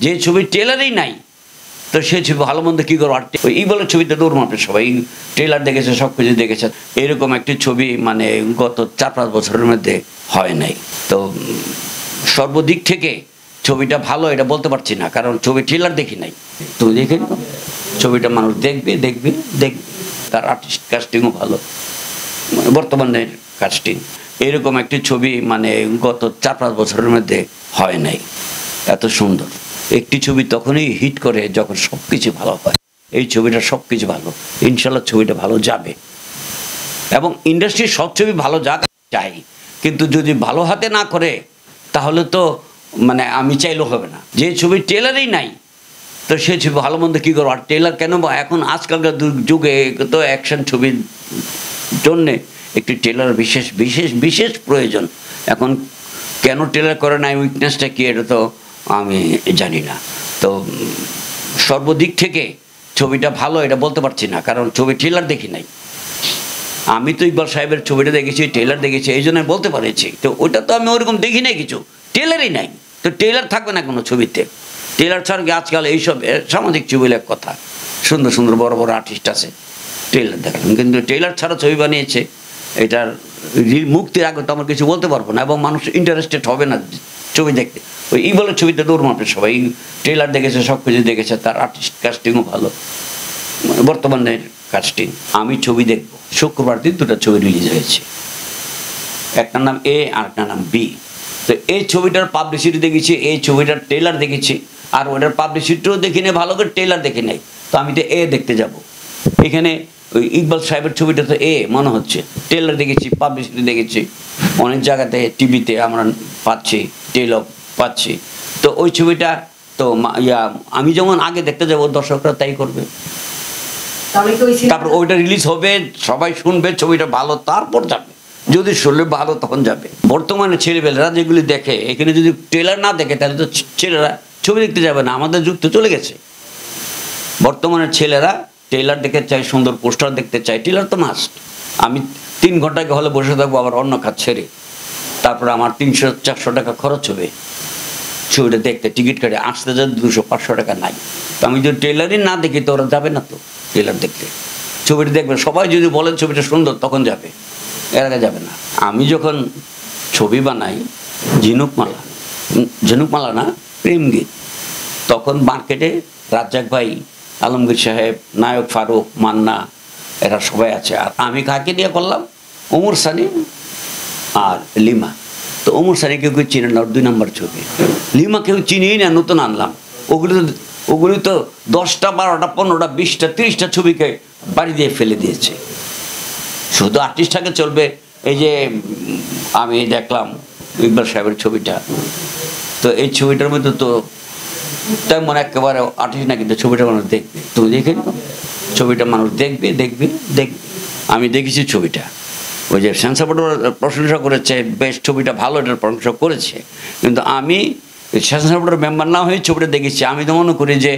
যে ছবি ট্রেলারই নাই তো সে ছবি ভালো মন্দ কী করবো। আর এই বলে ছবিতে দৌড় মাপে সবাই ট্রেলার দেখেছে, সব কিছু দেখেছে। এরকম একটি ছবি মানে গত 4-5 বছরের মধ্যে হয় নাই। তো সর্বদিক থেকে ছবিটা ভালো এটা বলতে পারছি না, কারণ ছবি ট্রেলার দেখি নাই। তুমি দেখে ছবিটা মানুষ দেখবে দেখবে দেখবে, তার আর্টিস্ট কাস্টিংও ভালো, বর্তমানের কাস্টিং। এরকম একটি ছবি মানে গত 4-5 বছরের মধ্যে হয় নাই এত সুন্দর একটি ছবি। তখনই হিট করে যখন সব কিছু ভালো হয়। এই ছবিটা সব কিছু ভালো, ইনশাল্লাহ ছবিটা ভালো যাবে। এবং ইন্ডাস্ট্রির সব ছবি ভালো যাক চাই, কিন্তু যদি ভালো হাতে না করে তাহলে তো মানে আমি চাইলেও হবে না। যে ছবি ট্রেলারই নাই তো সে ছবি ভালো মন্দ কী করবো। আর ট্রেলার কেন, এখন আজকালকার যুগে তো অ্যাকশন ছবির জন্যে একটি ট্রেলার বিশেষ বিশেষ বিশেষ প্রয়োজন। এখন কেন ট্রেলার করে নাই, উইকনেসটা কী, এটা তো আমি জানি না। তো সর্বদিক থেকে ছবিটা ভালো এটা বলতে পারছি না, কারণ ছবি ট্রেলার দেখি নাই। আমি তো ইকবাল সাহেবের ছবিটা দেখেছি, ট্রেলার দেখেছি, এই জন্য বলতে পারেছি। তো ওটা তো আমি ওরকম দেখি নাই, কিছু ট্রেলারই নাই। তো ট্রেলার থাকবে না কোনো ছবিতে। ট্রেলার ছাড়া কি আজকাল এইসব সামাজিক ছবির এক কথা, সুন্দর সুন্দর বড় বড় আর্টিস্ট আছে, ট্রেলার দেখালাম, কিন্তু ট্রেলার ছাড়া ছবি বানিয়েছে। এটার মুক্তির আগে তো আমার কিছু বলতে পারবো না, এবং মানুষ ইন্টারেস্টেড হবে না ছবি দেখতে। ওই বলে ছবিতে দৌড় মাপে সবাই ট্রেলার দেখেছে, সব কিছু দেখেছে, তার আর্টিস্ট কাস্টিংও ভালো, বর্তমানের কাস্টিং। আমি ছবি দেখবো, শুক্রবার দিন 2টা ছবি রিলিজ হয়েছে, একটার নাম এ আর একটার নাম বি। তো এই ছবিটার পাবলিসিটি দেখেছি, এই ছবিটার ট্রেলার দেখেছি, আর ওটার পাবলিসিটিও দেখি নেই ভালো করে, ট্রেলার দেখে নেই। তো আমি তো এ দেখতে যাব। এখানে ওই ইকবাল সাহেবের ছবিটা তো এ মনে হচ্ছে, ট্রেলার দেখেছি, পাবলিসিটি দেখেছি, অনেক জায়গাতে টিভিতে আমরা পাচ্ছি, ট্রেলার পাচ্ছি। তো ওই ছবিটা তো আমি যেমন আগে দেখতে যাবো, দর্শকরা তাই করবে। তারপর ওইটা রিলিজ হবে, সবাই শুনবে ছবিটা ভালো, তারপর যাবে। যদি শুনলে ভালো তখন যাবে। বর্তমানে ছেলেবেলেরা যেগুলি দেখে, এখানে যদি ট্রেলার না দেখে তাহলে তো ছেলেরা ছবি দেখতে যাবে না। আমাদের যুগ তো চলে গেছে। বর্তমানের ছেলেরা ট্রেলার দেখতে চায়, সুন্দর পোস্টার দেখতে চায়, ট্রেলার তো মাস্ট। আমি 3 ঘন্টাকে হলে বসে থাকবো, আবার অন্য কাজ ছেড়ে, তারপরে আমার 300-400 টাকা খরচ হবে ছবিটা দেখতে, টিকিট কাটে আসতে যাতে 200-500 টাকা নাই। তো আমি যদি ট্রেলারই না দেখি তো ওরা যাবে না। তো ট্রেলার দেখতে ছবিটা দেখবে, সবাই যদি বলেন ছবিটা সুন্দর তখন যাবে, এর আগে যাবে না। আমি যখন ছবি বানাই ঝিনুকমালা না প্রেমগীত, তখন মার্কেটে রাজ্জাক ভাই, আলমগীর সাহেব, নায়ক ফারুক, মান্না, এরা সবাই আছে। আর আমি কাকে দিয়ে করলাম, ওমর সানি আর লিমা। তো ওমর সানি কেউ চিনে না, 2 নম্বর ছবি। লিমা কেউ চিনেই না, নতুন আনলাম। ওগুলি তো 10টা 12টা 15টা 20টা 30টা ছবিকে বাড়ি দিয়ে ফেলে দিয়েছে। শুধু আর্টিস্টটাকে চলবে। এই যে আমি দেখলাম ইকবাল সাহেবের ছবিটা, তো এই ছবিটার মধ্যে তো তেমন একেবারে আর্টিস্ট না, কিন্তু ছবিটা মানুষ দেখবে। তুমি দেখে ছবিটা মানুষ দেখবে দেখবে দেখবে। আমি দেখেছি ছবিটা, ওই যে সেন্সর বোর্ড প্রশংসা করেছে, বেশ ছবিটা ভালো, এটার প্রশংসা করেছে, কিন্তু আমি সেন্সর বোর্ডের মেম্বার না হয়ে ছবিটা দেখেছি। আমি তো মনে করি যে